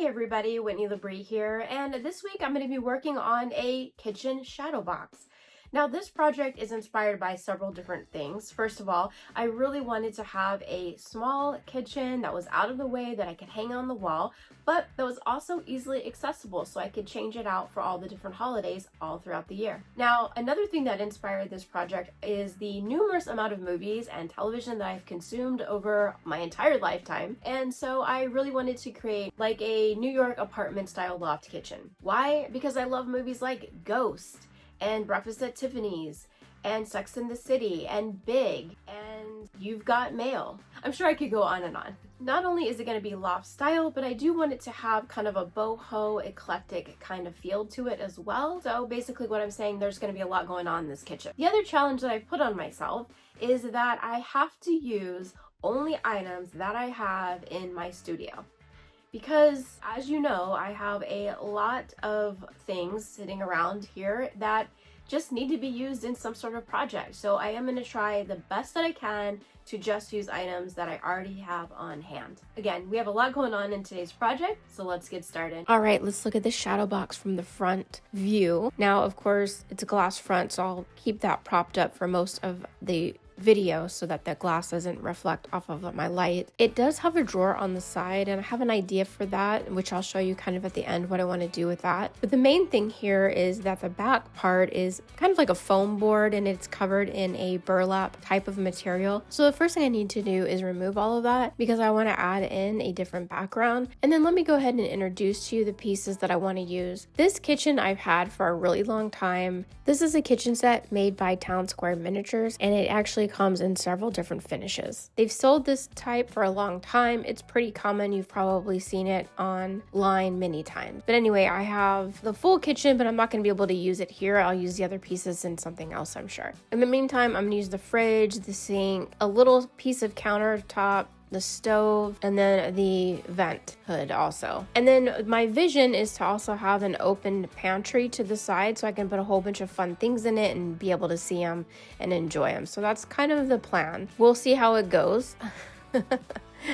Hey everybody, Whitney here, and this week I'm going to be working on a kitchen shadow box. Now this project is inspired by several different things. First of all, I really wanted to have a small kitchen that was out of the way that I could hang on the wall, but that was also easily accessible so I could change it out for all the different holidays all throughout the year. Now another thing that inspired this project is the numerous amount of movies and television that I've consumed over my entire lifetime, and so I really wanted to create like a New York apartment style loft kitchen. Why? Because I love movies like Ghost and Breakfast at Tiffany's and Sex and the City and Big and You've Got Mail. I'm sure I could go on and on. Not only is it going to be loft style, but I do want it to have kind of a boho eclectic kind of feel to it as well. So basically what I'm saying, there's going to be a lot going on in this kitchen. The other challenge that I've put on myself is that I have to use only items that I have in my studio. Because, as you know, I have a lot of things sitting around here that just need to be used in some sort of project. So I am going to try the best that I can to just use items that I already have on hand. Again, we have a lot going on in today's project, so let's get started. All right, let's look at the shadow box from the front view. Now, of course, it's a glass front, so I'll keep that propped up for most of the video so that the glass doesn't reflect off of my light. It does have a drawer on the side, and I have an idea for that, which I'll show you kind of at the end what I want to do with that. But the main thing here is that the back part is kind of like a foam board, and it's covered in a burlap type of material. So the first thing I need to do is remove all of that because I want to add in a different background. And then let me go ahead and introduce to you the pieces that I want to use. This kitchen I've had for a really long time. This is a kitchen set made by Town Square Miniatures, and it actually comes in several different finishes. They've sold this type for a long time. It's pretty common. You've probably seen it online many times. But anyway, I have the full kitchen, but I'm not going to be able to use it here. I'll use the other pieces in something else, I'm sure. In the meantime, I'm going to use the fridge, the sink, a little piece of countertop, the stove, and then the vent hood also. And then my vision is to also have an open pantry to the side so I can put a whole bunch of fun things in it and be able to see them and enjoy them. So that's kind of the plan. We'll see how it goes.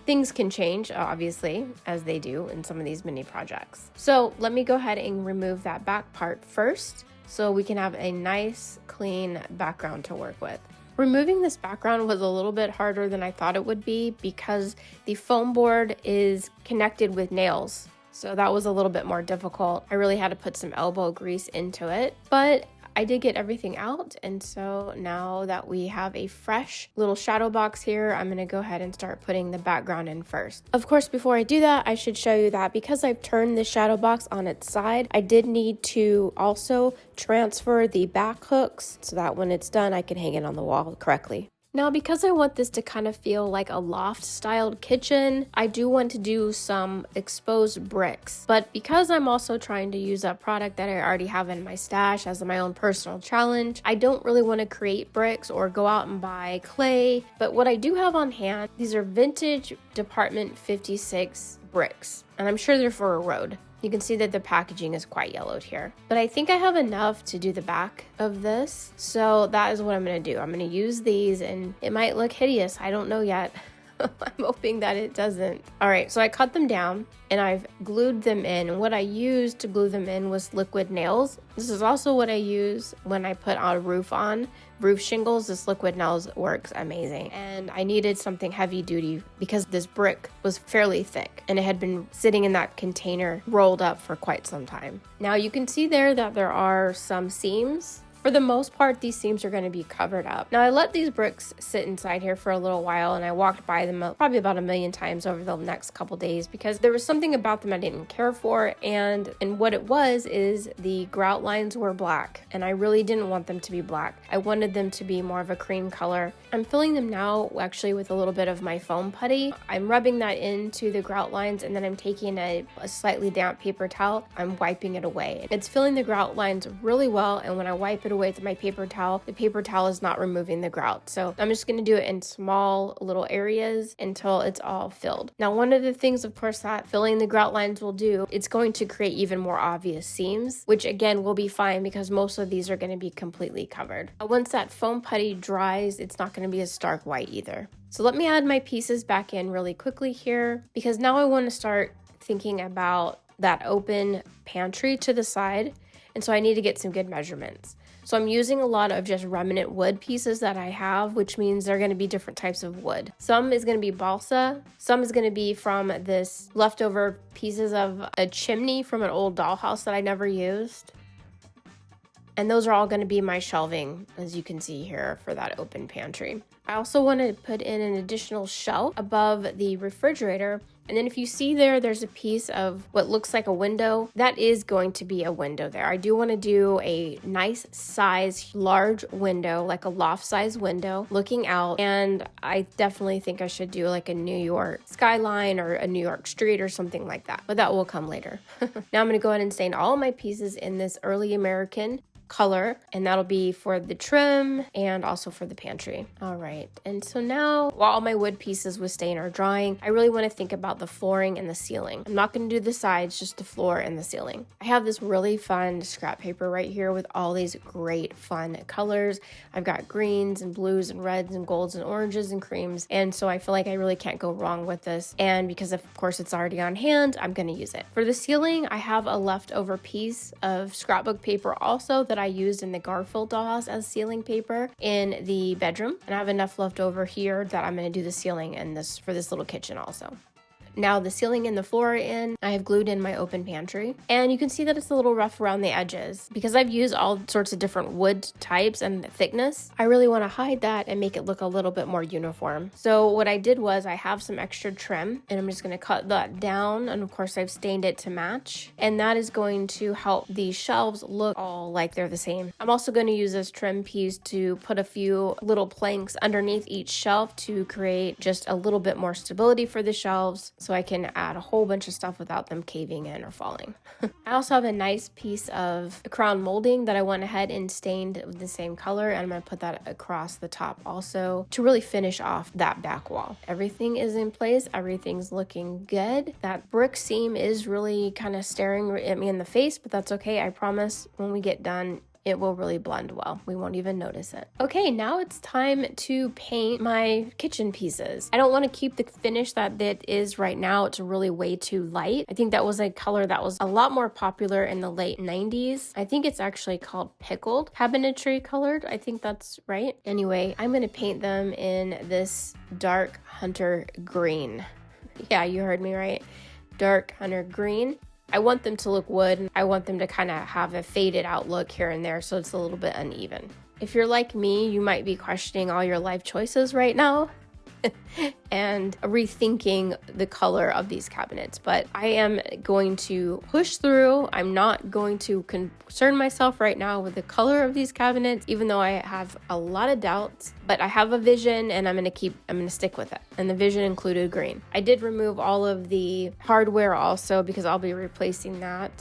Things can change, obviously, as they do in some of these mini projects. So let me go ahead and remove that back part first so we can have a nice, clean background to work with. Removing this background was a little bit harder than I thought it would be because the foam board is connected with nails. So that was a little bit more difficult. I really had to put some elbow grease into it, but I did get everything out. And so now that we have a fresh little shadow box here, I'm going to go ahead and start putting the background in first. Of course, before I do that, I should show you that because I've turned the shadow box on its side, I did need to also transfer the back hooks so that when it's done, I can hang it on the wall correctly. Now, because I want this to kind of feel like a loft-styled kitchen, I do want to do some exposed bricks. But because I'm also trying to use a product that I already have in my stash as my own personal challenge, I don't really want to create bricks or go out and buy clay. But what I do have on hand, these are vintage Department 56 bricks, and I'm sure they're for a road. You can see that the packaging is quite yellowed here. But I think I have enough to do the back of this. So that is what I'm going to do. I'm going to use these, and it might look hideous. I don't know yet. I'm hoping that it doesn't. All right, so I cut them down and I've glued them in. And what I used to glue them in was liquid nails. This is also what I use when I put a roof on. Roof shingles, this liquid nails works amazing. And I needed something heavy duty because this brick was fairly thick and it had been sitting in that container rolled up for quite some time. Now you can see there that there are some seams. For the most part, these seams are going to be covered up. Now, I let these bricks sit inside here for a little while, and I walked by them probably about 1,000,000 times over the next couple days because there was something about them I didn't care for, and what it was is the grout lines were black, and I really didn't want them to be black. I wanted them to be more of a cream color. I'm filling them now actually with a little bit of my foam putty. I'm rubbing that into the grout lines, and then I'm taking a slightly damp paper towel. I'm wiping it away. It's filling the grout lines really well, and when I wipe it away with my paper towel, the paper towel is not removing the grout. So I'm just going to do it in small little areas until it's all filled. Now, one of the things, of course, that filling the grout lines will do, it's going to create even more obvious seams, which again will be fine because most of these are going to be completely covered. Once that foam putty dries, it's not going to be a stark white either. So let me add my pieces back in really quickly here because now I want to start thinking about that open pantry to the side, and so I need to get some good measurements. So I'm using a lot of just remnant wood pieces that I have, which means they're going to be different types of wood. Some is going to be balsa, some is going to be from this leftover pieces of a chimney from an old dollhouse that I never used. And those are all going to be my shelving, as you can see here, for that open pantry. I also want to put in an additional shelf above the refrigerator. And then if you see there, there's a piece of what looks like a window. That is going to be a window there. I do want to do a nice size, large window, like a loft size window looking out. And I definitely think I should do like a New York skyline or a New York street or something like that. But that will come later. Now I'm going to go ahead and stain all my pieces in this early American color, and that'll be for the trim and also for the pantry. All right, and so now while all my wood pieces with stain are drying, I really want to think about the flooring and the ceiling. I'm not going to do the sides, just the floor and the ceiling. I have this really fun scrap paper right here with all these great fun colors. I've got greens and blues and reds and golds and oranges and creams, and so I feel like I really can't go wrong with this, and because of course it's already on hand, I'm going to use it. For the ceiling, I have a leftover piece of scrapbook paper also that I used in the Garfield dollhouse as ceiling paper in the bedroom, and I have enough left over here that I'm going to do the ceiling and this for this little kitchen also. Now the ceiling and the floor are in. I have glued in my open pantry, and you can see that it's a little rough around the edges. Because I've used all sorts of different wood types and thickness, I really want to hide that and make it look a little bit more uniform. So what I did was I have some extra trim, and I'm just going to cut that down, and of course I've stained it to match, and that is going to help these shelves look all like they're the same. I'm also going to use this trim piece to put a few little planks underneath each shelf to create just a little bit more stability for the shelves, so I can add a whole bunch of stuff without them caving in or falling. I also have a nice piece of crown molding that I went ahead and stained with the same color, and I'm going to put that across the top also to really finish off that back wall. Everything is in place. Everything's looking good. That brick seam is really kind of staring at me in the face, but that's okay. I promise when we get done, it will really blend well. We won't even notice it. Okay, now it's time to paint my kitchen pieces. I don't want to keep the finish that it is right now. It's really way too light. I think that was a color that was a lot more popular in the late 90s. I think it's actually called pickled cabinetry colored. I think that's right. Anyway, I'm going to paint them in this dark hunter green. Yeah, you heard me right. Dark hunter green. I want them to look wood. I want them to kind of have a faded out look here and there, so it's a little bit uneven. If you're like me, you might be questioning all your life choices right now and rethinking the color of these cabinets, but I am going to push through. I'm not going to concern myself right now with the color of these cabinets, even though I have a lot of doubts, but I have a vision and I'm going to stick with it. And the vision included green. I did remove all of the hardware also because I'll be replacing that.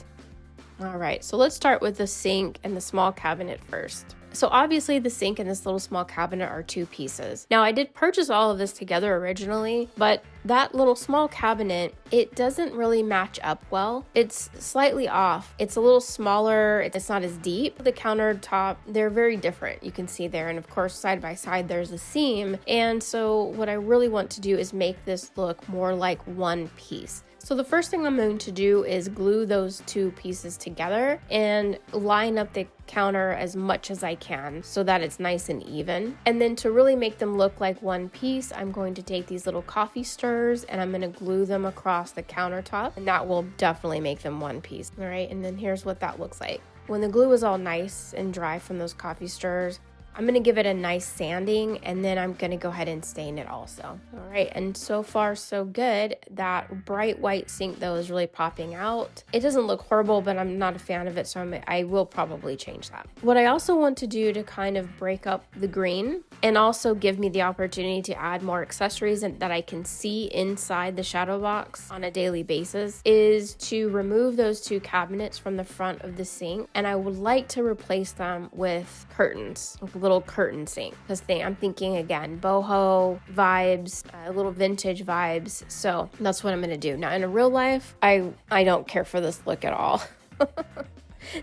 All right, so let's start with the sink and the small cabinet first. So obviously the sink and this little small cabinet are two pieces. Now I did purchase all of this together originally, but that little small cabinet, it doesn't really match up well. It's slightly off. It's a little smaller. It's not as deep. The countertop, they're very different. You can see there. And of course, side by side, there's a seam. And so what I really want to do is make this look more like one piece. So the first thing I'm going to do is glue those two pieces together and line up the counter as much as I can so that it's nice and even. And then to really make them look like one piece, I'm going to take these little coffee stirrers and I'm going to glue them across the countertop, and that will definitely make them one piece. All right, and then here's what that looks like. When the glue is all nice and dry from those coffee stirrers, I'm going to give it a nice sanding, and then I'm going to go ahead and stain it also. All right, and so far so good. That bright white sink though is really popping out. It doesn't look horrible, but I'm not a fan of it, so I will probably change that. What I also want to do to kind of break up the green and also give me the opportunity to add more accessories that I can see inside the shadow box on a daily basis is to remove those two cabinets from the front of the sink, and I would like to replace them with curtains, little curtain sink, because I'm thinking again boho vibes, a little vintage vibes. So that's what I'm gonna do. Now in real life, I don't care for this look at all.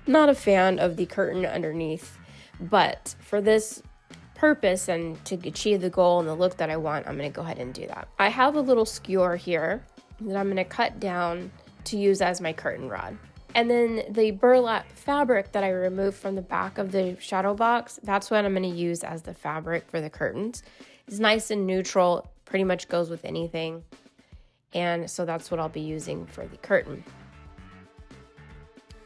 Not a fan of the curtain underneath, but for this purpose and to achieve the goal and the look that I want, I'm gonna go ahead and do that. I have a little skewer here that I'm gonna cut down to use as my curtain rod. And then the burlap fabric that I removed from the back of the shadow box, that's what I'm going to use as the fabric for the curtains. It's nice and neutral, pretty much goes with anything. And so that's what I'll be using for the curtain.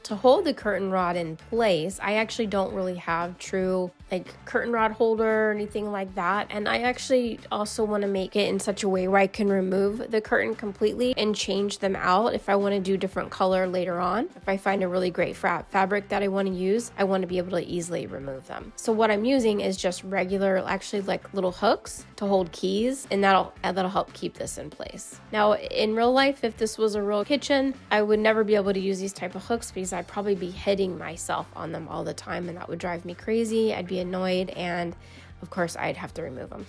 To hold the curtain rod in place, I actually don't really have true like curtain rod holder or anything like that. And I actually also want to make it in such a way where I can remove the curtain completely and change them out if I want to do different color later on. If I find a really great fabric that I want to use, I want to be able to easily remove them. So what I'm using is just regular, actually like little hooks to hold keys, and that'll help keep this in place. Now in real life, if this was a real kitchen, I would never be able to use these type of hooks because I'd probably be hitting myself on them all the time, and that would drive me crazy. I'd be annoyed, and of course I'd have to remove them.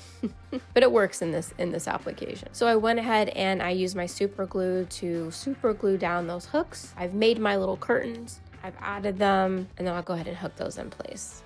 But it works in this application. So I went ahead and I used my super glue to super glue down those hooks. I've made my little curtains, I've added them, and then I'll go ahead and hook those in place.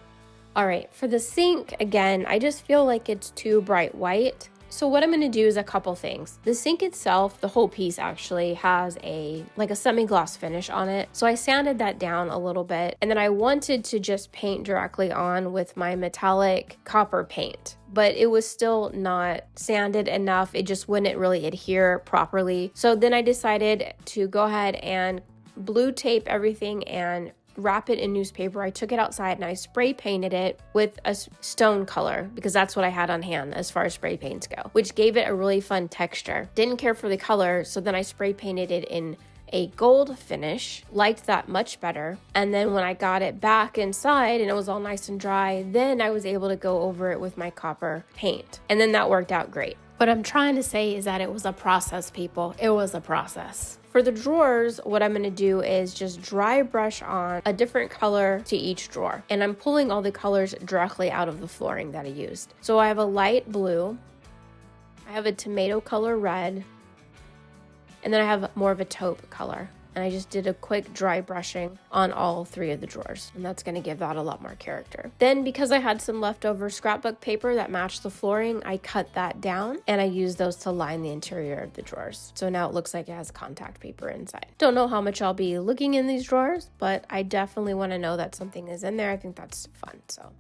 All right, for the sink, again, I just feel like it's too bright white. So what I'm going to do is a couple things. The sink itself, the whole piece actually has a semi-gloss finish on it. So I sanded that down a little bit, and then I wanted to just paint directly on with my metallic copper paint, but it was still not sanded enough. It just wouldn't really adhere properly. So then I decided to go ahead and blue tape everything and wrap it in newspaper. I took it outside and I spray painted it with a stone color because that's what I had on hand as far as spray paints go, which gave it a really fun texture. Didn't care for the color, so then I spray painted it in a gold finish, liked that much better. And then when I got it back inside and it was all nice and dry, then I was able to go over it with my copper paint. And then that worked out great. What I'm trying to say is that it was a process, people. It was a process. For the drawers, what I'm going to do is just dry brush on a different color to each drawer. And I'm pulling all the colors directly out of the flooring that I used. So I have a light blue, I have a tomato color red, and then I have more of a taupe color. And I just did a quick dry brushing on all three of the drawers, and that's going to give that a lot more character. Then because I had some leftover scrapbook paper that matched the flooring, I cut that down and I used those to line the interior of the drawers. So now it looks like it has contact paper inside. Don't know how much I'll be looking in these drawers, but I definitely want to know that something is in there. I think that's fun. So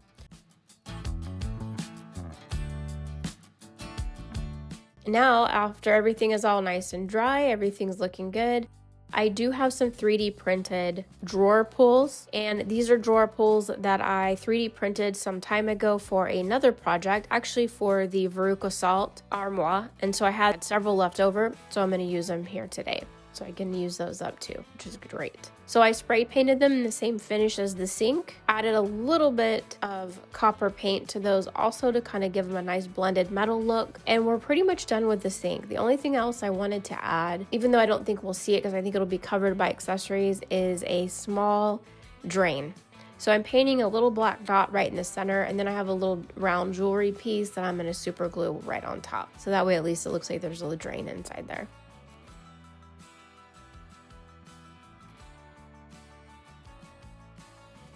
now after everything is all nice and dry, everything's looking good, I do have some 3D printed drawer pulls, and these are drawer pulls that I 3D printed some time ago for another project, actually for the Veruca Salt armoire, and so I had several left over, so I'm going to use them here today. So I can use those up too, which is great. So I spray painted them in the same finish as the sink, added a little bit of copper paint to those also to kind of give them a nice blended metal look, and we're pretty much done with the sink. The only thing else I wanted to add, even though I don't think we'll see it because I think it'll be covered by accessories, is a small drain. So I'm painting a little black dot right in the center, and then I have a little round jewelry piece that I'm going to super glue right on top. So that way at least it looks like there's a little drain inside there.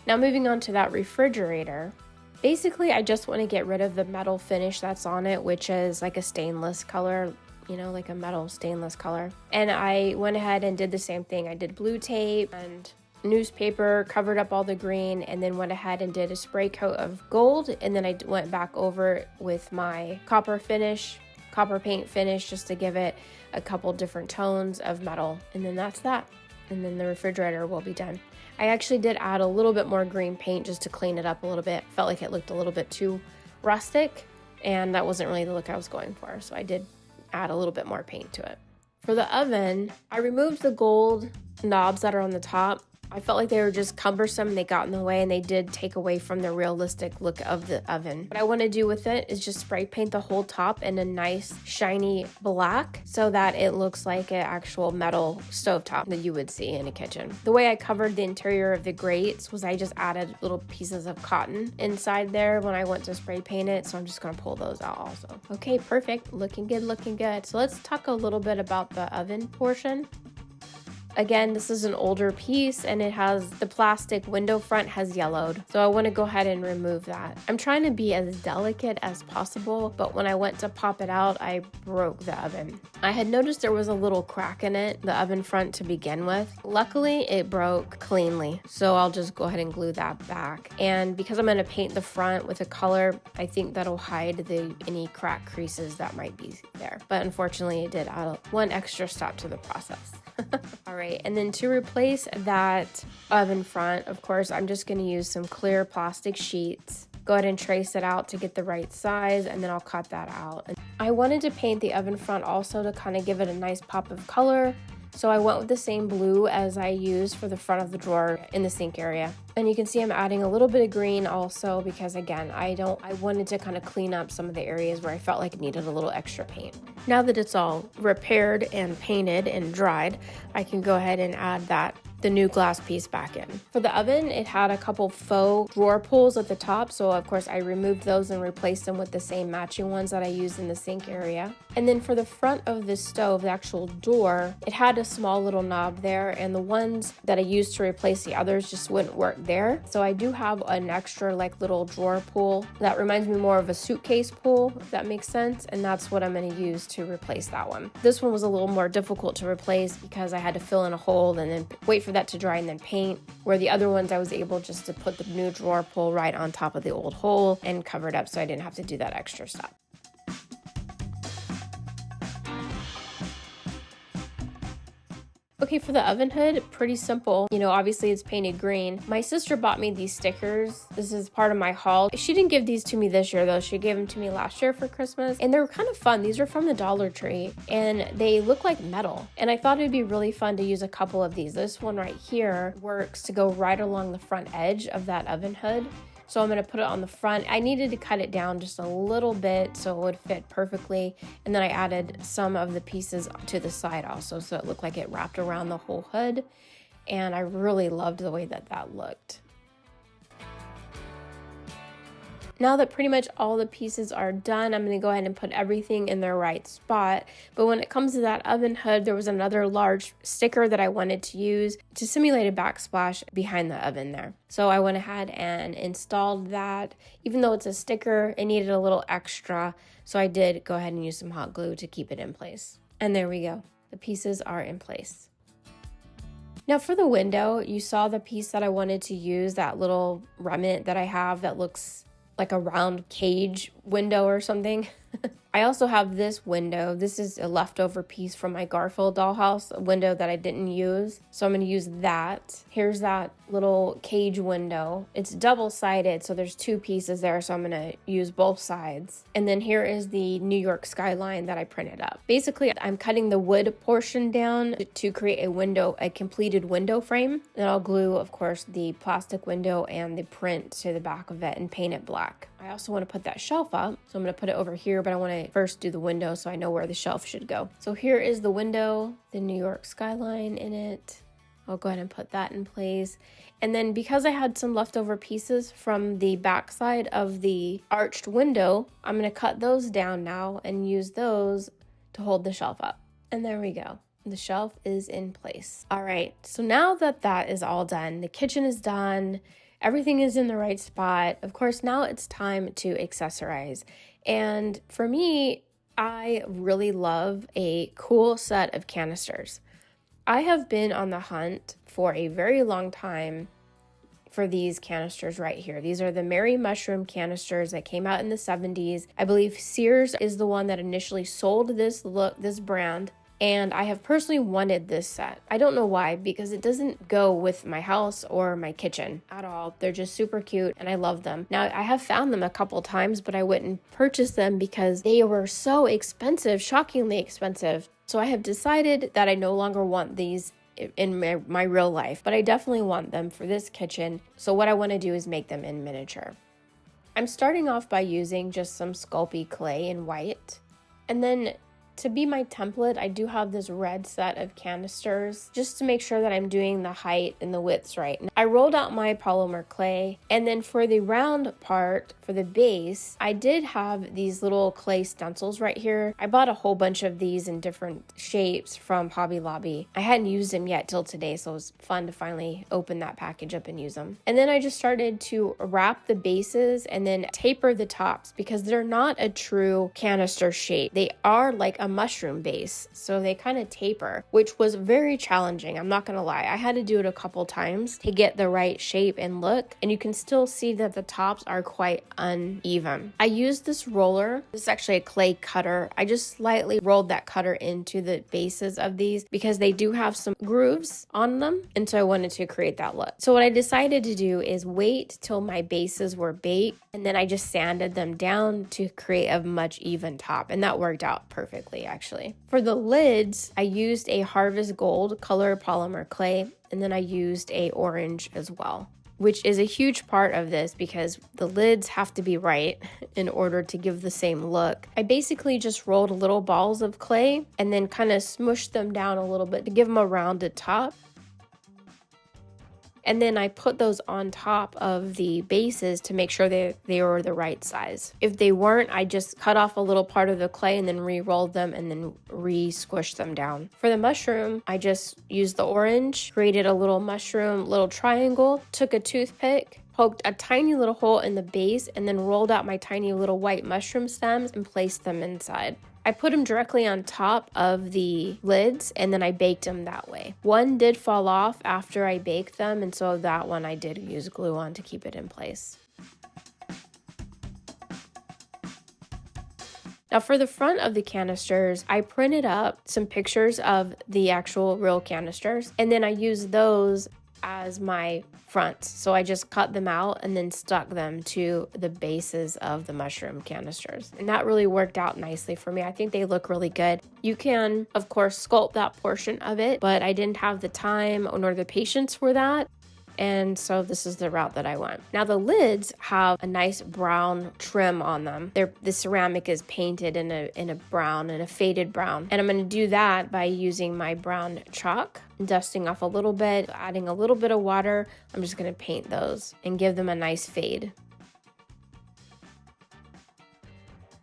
Now moving on to that refrigerator, basically I just want to get rid of the metal finish that's on it, which is like a stainless color, you know, like a metal stainless color. And I went ahead and did the same thing. I did blue tape and newspaper, covered up all the green, and then went ahead and did a spray coat of gold. And then I went back over it with my copper paint finish, just to give it a couple different tones of metal. And then that's that. And then the refrigerator will be done. I actually did add a little bit more green paint just to clean it up a little bit. Felt like it looked a little bit too rustic, and that wasn't really the look I was going for. So I did add a little bit more paint to it. For the oven, I removed the gold knobs that are on the top. I felt like they were just cumbersome. They got in the way, and they did take away from the realistic look of the oven. What I want to do with it is just spray paint the whole top in a nice shiny black so that it looks like an actual metal stovetop that you would see in a kitchen. The way I covered the interior of the grates was I just added little pieces of cotton inside there when I went to spray paint it, so I'm just going to pull those out also. Okay, perfect. Looking good, looking good. So let's talk a little bit about the oven portion. Again, this is an older piece and it has the plastic window front has yellowed. So I want to go ahead and remove that. I'm trying to be as delicate as possible, but when I went to pop it out, I broke the oven. I had noticed there was a little crack in it, the oven front to begin with. Luckily, it broke cleanly. So I'll just go ahead and glue that back. And because I'm going to paint the front with a color, I think that'll hide any crack creases that might be there. But unfortunately, it did add one extra step to the process. All right, and then to replace that oven front, of course, I'm just going to use some clear plastic sheets. Go ahead and trace it out to get the right size, and then I'll cut that out. And I wanted to paint the oven front also to kind of give it a nice pop of color. So I went with the same blue as I used for the front of the drawer in the sink area. And you can see I'm adding a little bit of green also because, again, I wanted to kind of clean up some of the areas where I felt like it needed a little extra paint. Now that it's all repaired and painted and dried, I can go ahead and add the new glass piece back in. For the oven, it had a couple faux drawer pulls at the top, so of course I removed those and replaced them with the same matching ones that I used in the sink area. And then for the front of the stove, the actual door, it had a small little knob there, and the ones that I used to replace the others just wouldn't work there. So I do have an extra like little drawer pull that reminds me more of a suitcase pull, if that makes sense, and that's what I'm going to use to replace that one. This one was a little more difficult to replace because I had to fill in a hole and then wait for that to dry and then paint, where the other ones I was able just to put the new drawer pull right on top of the old hole and cover it up so I didn't have to do that extra step. Okay, for the oven hood, pretty simple. You know, obviously it's painted green. My sister bought me these stickers. This is part of my haul. She didn't give these to me this year though. She gave them to me last year for Christmas, and they're kind of fun. These are from the Dollar Tree and they look like metal. And I thought it'd be really fun to use a couple of these. This one right here works to go right along the front edge of that oven hood. So I'm going to put it on the front. I needed to cut it down just a little bit so it would fit perfectly. And then I added some of the pieces to the side also, so it looked like it wrapped around the whole hood. And I really loved the way that looked. Now that pretty much all the pieces are done, I'm going to go ahead and put everything in their right spot. But when it comes to that oven hood, there was another large sticker that I wanted to use to simulate a backsplash behind the oven there. So I went ahead and installed that. Even though it's a sticker, it needed a little extra. So I did go ahead and use some hot glue to keep it in place. And there we go. The pieces are in place. Now for the window, you saw the piece that I wanted to use, that little remnant that I have that looks like a round cage window or something. I also have this window. This is a leftover piece from my Garfield dollhouse, a window that I didn't use. So I'm going to use that. Here's that little cage window. It's double-sided, so there's two pieces there, so I'm going to use both sides. And then here is the New York skyline that I printed up. Basically, I'm cutting the wood portion down to create a completed window frame. Then I'll glue, of course, the plastic window and the print to the back of it and paint it black. I also want to put that shelf up, so I'm going to put it over here, but I want to first do the window so I know where the shelf should go. So here is the window, the New York skyline in it. I'll go ahead and put that in place. And then because I had some leftover pieces from the back side of the arched window, I'm going to cut those down now and use those to hold the shelf up. And there we go. The shelf is in place. All right, so now that is all done, the kitchen is done, everything is in the right spot. Of course, now it's time to accessorize. And for me, I really love a cool set of canisters. I have been on the hunt for a very long time for these canisters right here. These are the Mary Mushroom canisters that came out in the 70s. I believe Sears is the one that initially sold this brand. And I have personally wanted this set. I don't know why, because it doesn't go with my house or my kitchen at all. They're just super cute and I love them. Now, I have found them a couple times, but I wouldn't purchase them because they were so expensive, shockingly expensive. So I have decided that I no longer want these in my real life, but I definitely want them for this kitchen. So what I want to do is make them in miniature. I'm starting off by using just some Sculpey clay in white, and then To be my template, I do have this red set of canisters just to make sure that I'm doing the height and the widths right. I rolled out my polymer clay, and then for the round part, for the base, I did have these little clay stencils right here. I bought a whole bunch of these in different shapes from Hobby Lobby. I hadn't used them yet till today, so it was fun to finally open that package up and use them. And then I just started to wrap the bases and then taper the tops because they're not a true canister shape. They are like a mushroom base, so they kind of taper, which was very challenging. I'm not gonna lie. I had to do it a couple times to get the right shape and look, and you can still see that the tops are quite uneven. I used this roller. This is actually a clay cutter. I just slightly rolled that cutter into the bases of these because they do have some grooves on them, and so I wanted to create that look. So what I decided to do is wait till my bases were baked, and then I just sanded them down to create a much even top, and that worked out perfectly actually. For the lids, I used a Harvest Gold color polymer clay, and then I used a orange as well, which is a huge part of this because the lids have to be right in order to give the same look. I basically just rolled little balls of clay and then kind of smushed them down a little bit to give them a rounded top. And then I put those on top of the bases to make sure they were the right size. If they weren't, I just cut off a little part of the clay and then re-rolled them and then re-squished them down. For the mushroom, I just used the orange, created a little mushroom, little triangle, took a toothpick, poked a tiny little hole in the base, and then rolled out my tiny little white mushroom stems and placed them inside. I put them directly on top of the lids and then I baked them that way. One did fall off after I baked them, and so that one I did use glue on to keep it in place. Now for the front of the canisters, I printed up some pictures of the actual real canisters, and then I used those as my fronts. So I just cut them out and then stuck them to the bases of the mushroom canisters. And that really worked out nicely for me. I think they look really good. You can, of course, sculpt that portion of it, but I didn't have the time nor the patience for that. And so this is the route that I went. Now the lids have a nice brown trim on them. The ceramic is painted in a brown, in a faded brown. And I'm going to do that by using my brown chalk, dusting off a little bit, adding a little bit of water. I'm just going to paint those and give them a nice fade.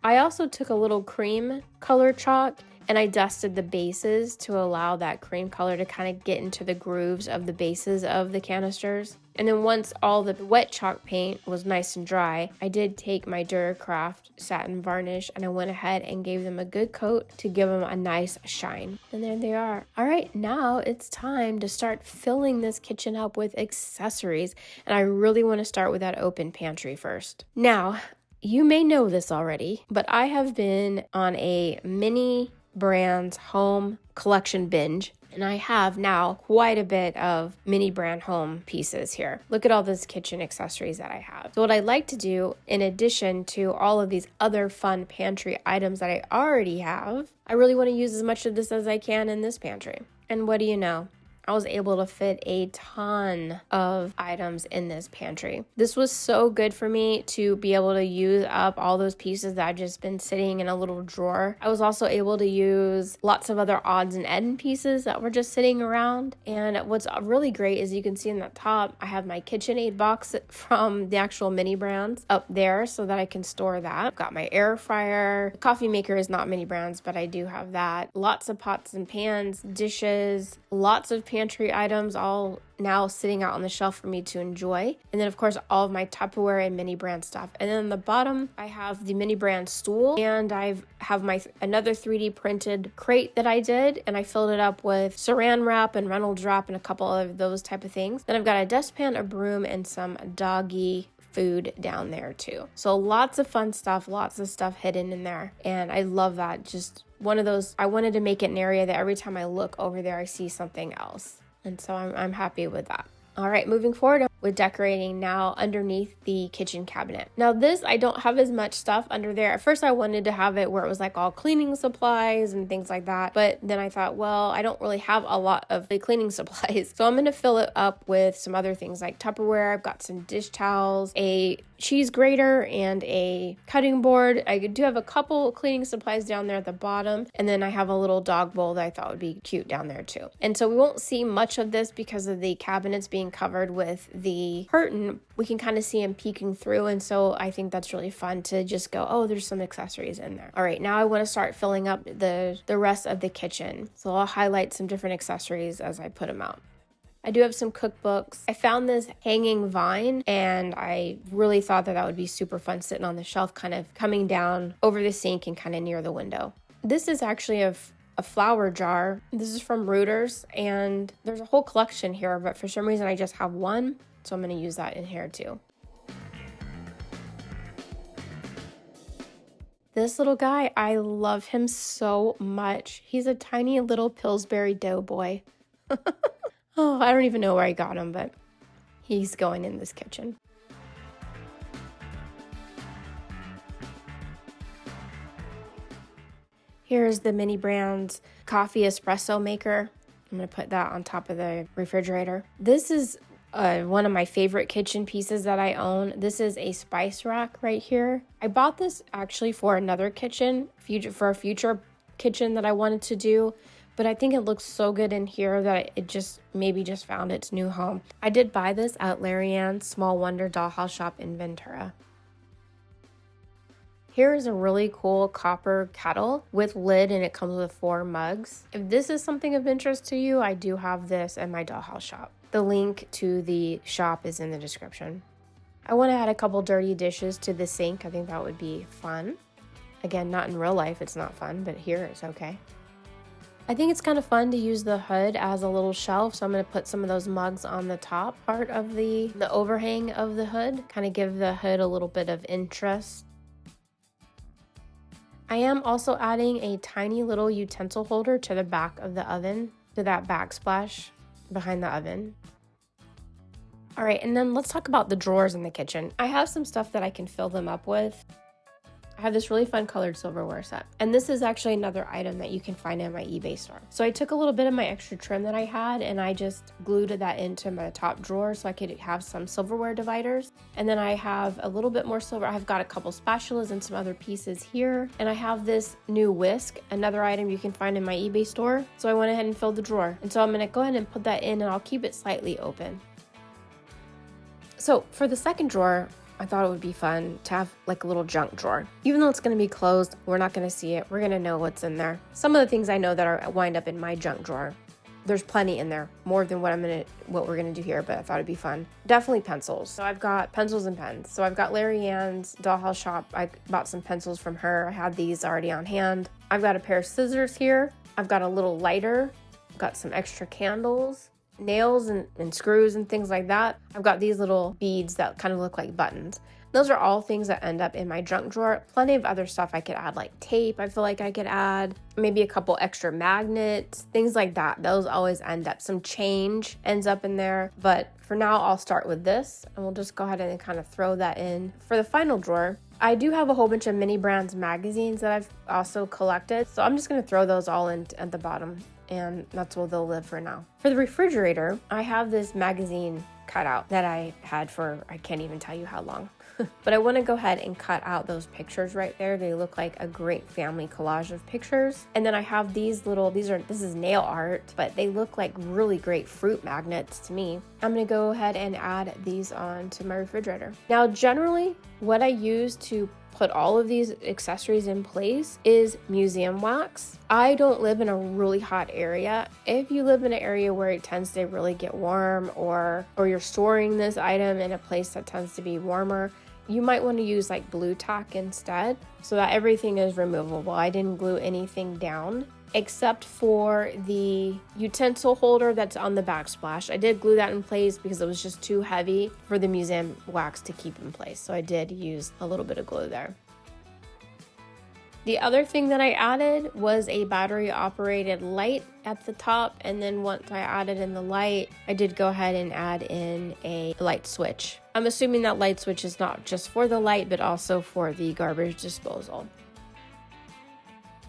I also took a little cream color chalk and I dusted the bases to allow that cream color to kind of get into the grooves of the bases of the canisters. And then once all the wet chalk paint was nice and dry, I did take my Duracraft satin varnish and I went ahead and gave them a good coat to give them a nice shine. And there they are. All right, now it's time to start filling this kitchen up with accessories. And I really want to start with that open pantry first. Now, you may know this already, but I have been on a mini brands home collection binge, and I have now quite a bit of mini brand home pieces here. Look at all those kitchen accessories that I have. So what I like to do, in addition to all of these other fun pantry items that I already have, I really want to use as much of this as I can in this pantry. And what do you know? I was able to fit a ton of items in this pantry. This was so good for me to be able to use up all those pieces that I've just been sitting in a little drawer. I was also able to use lots of other odds and ends pieces that were just sitting around. And what's really great is you can see in the top, I have my KitchenAid box from the actual mini brands up there so that I can store that. I've got my air fryer. The coffee maker is not mini brands, but I do have that. Lots of pots and pans, dishes, lots of pantry items all now sitting out on the shelf for me to enjoy. And then of course all of my Tupperware and mini brand stuff. And then on the bottom I have the mini brand stool, and I have my another 3D printed crate that I did, and I filled it up with saran wrap and Reynolds wrap and a couple of those type of things. Then I've got a dustpan, a broom, and some doggy food down there too. So lots of fun stuff, lots of stuff hidden in there. And I love that. Just one of those, I wanted to make it an area that every time I look over there, I see something else. And so I'm happy with that. All right, moving forward with decorating now underneath the kitchen cabinet. Now this, I don't have as much stuff under there. At first I wanted to have it where it was like all cleaning supplies and things like that. But then I thought, well, I don't really have a lot of the cleaning supplies. So I'm going to fill it up with some other things like Tupperware. I've got some dish towels, a cheese grater and a cutting board. I do have a couple cleaning supplies down there at the bottom, and then I have a little dog bowl that I thought would be cute down there too. And so we won't see much of this because of the cabinets being covered with the curtain. We can kind of see them peeking through, and so I think that's really fun to just go, oh, there's some accessories in there. All right, now I want to start filling up the rest of the kitchen. So I'll highlight some different accessories as I put them out. I do have some cookbooks. I found this hanging vine, and I really thought that would be super fun sitting on the shelf, kind of coming down over the sink and kind of near the window. This is actually a flower jar. This is from Rooters, and there's a whole collection here, but for some reason I just have one, so I'm going to use that in here too. This little guy, I love him so much. He's a tiny little Pillsbury Doughboy. Oh, I don't even know where I got him, but he's going in this kitchen. Here's the Mini Brands coffee espresso maker. I'm going to put that on top of the refrigerator. This is one of my favorite kitchen pieces that I own. This is a spice rack right here. I bought this actually for another kitchen, for a future kitchen that I wanted to do. But I think it looks so good in here that it just found its new home. I did buy this at Larry Ann's Small Wonder Dollhouse Shop in Ventura. Here is a really cool copper kettle with lid, and it comes with 4 mugs. If this is something of interest to you, I do have this at my dollhouse shop. The link to the shop is in the description. I want to add a couple dirty dishes to the sink. I think that would be fun. Again, not in real life, it's not fun, but here it's okay. I think it's kind of fun to use the hood as a little shelf, so I'm going to put some of those mugs on the top part of the overhang of the hood, kind of give the hood a little bit of interest. I am also adding a tiny little utensil holder to the back of the oven, to that backsplash behind the oven. All right, and then let's talk about the drawers in the kitchen. I have some stuff that I can fill them up with. I have this really fun colored silverware set, and this is actually another item that you can find in my eBay store. So I took a little bit of my extra trim that I had, and I just glued that into my top drawer so I could have some silverware dividers. And then I have a little bit more silver. I've got a couple spatulas and some other pieces here, and I have this new whisk, another item you can find in my eBay store. So I went ahead and filled the drawer, and so I'm going to go ahead and put that in, and I'll keep it slightly open. So for the second drawer, I thought it would be fun to have like a little junk drawer. Even though it's going to be closed, we're not going to see it. We're going to know what's in there. Some of the things I know that are wind up in my junk drawer. There's plenty in there, more than what we're going to do here, but I thought it'd be fun. Definitely pencils. So I've got pencils and pens. So I've got Larry Ann's Dollhouse Shop. I bought some pencils from her. I had these already on hand. I've got a pair of scissors here. I've got a little lighter. I've got some extra candles, nails and screws and things like that. I've got these little beads that kind of look like buttons. Those are all things that end up in my junk drawer. Plenty of other stuff I could add, like tape I feel like I could add, maybe a couple extra magnets, things like that. Those always end up. Some change ends up in there. But for now, I'll start with this, and we'll just go ahead and kind of throw that in. For the final drawer, I do have a whole bunch of Mini Brands magazines that I've also collected. So I'm just going to throw those all in at the bottom, and that's where they'll live for now. For the refrigerator, I have this magazine cutout that I had for, I can't even tell you how long. But I want to go ahead and cut out those pictures right there. They look like a great family collage of pictures. And then I have these little, this is nail art, but they look like really great fruit magnets to me. I'm going to go ahead and add these on to my refrigerator. Now, generally, what I use to put all of these accessories in place is museum wax. I don't live in a really hot area. If you live in an area where it tends to really get warm, or you're storing this item in a place that tends to be warmer, you might want to use like blue tack instead so that everything is removable. I didn't glue anything down except for the utensil holder that's on the backsplash. I did glue that in place because it was just too heavy for the museum wax to keep in place. So I did use a little bit of glue there. The other thing that I added was a battery operated light at the top, and then once I added in the light, I did go ahead and add in a light switch. I'm assuming that light switch is not just for the light, but also for the garbage disposal.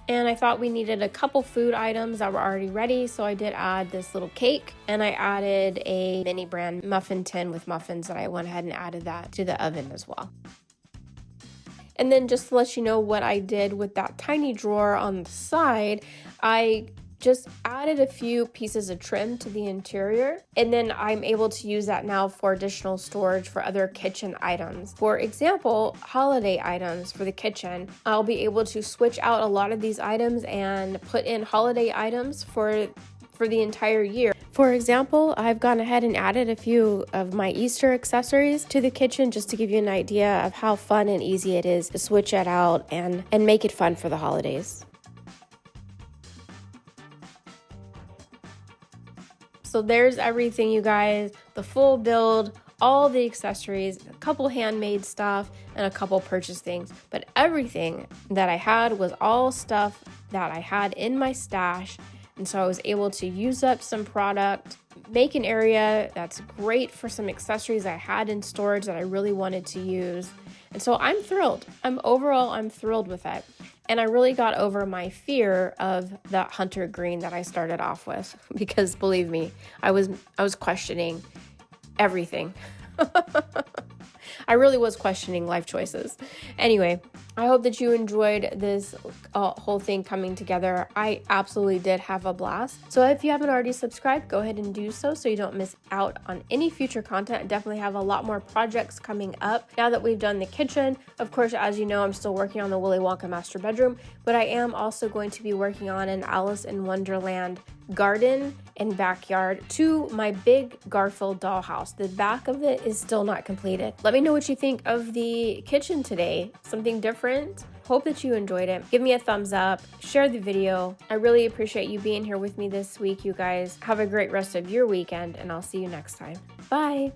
And I thought we needed a couple food items that were already ready, so I did add this little cake, and I added a mini brand muffin tin with muffins that I went ahead and added that to the oven as well. And then just to let you know what I did with that tiny drawer on the side, I just added a few pieces of trim to the interior, and then I'm able to use that now for additional storage for other kitchen items. For example, holiday items for the kitchen, I'll be able to switch out a lot of these items and put in holiday items for the entire year. For example, I've gone ahead and added a few of my Easter accessories to the kitchen just to give you an idea of how fun and easy it is to switch it out and make it fun for the holidays. So there's everything, you guys, the full build, all the accessories, a couple handmade stuff, and a couple purchased things. But everything that I had was all stuff that I had in my stash. And so I was able to use up some product, make an area that's great for some accessories I had in storage that I really wanted to use. And so I'm thrilled. I'm thrilled with it. And I really got over my fear of that hunter green that I started off with, because believe me, I was questioning everything. I really was questioning life choices. Anyway, I hope that you enjoyed this whole thing coming together. I absolutely did have a blast. So if you haven't already subscribed, go ahead and do so you don't miss out on any future content. I definitely have a lot more projects coming up now that we've done the kitchen. Of course, as you know, I'm still working on the Willy Wonka master bedroom, but I am also going to be working on an Alice in Wonderland garden and backyard to my big Garfield dollhouse. The back of it is still not completed. Let me know what you think of the kitchen today. Something different. Hope that you enjoyed it. Give me a thumbs up, share the video. I really appreciate you being here with me this week, you guys. Have a great rest of your weekend, and I'll see you next time. Bye.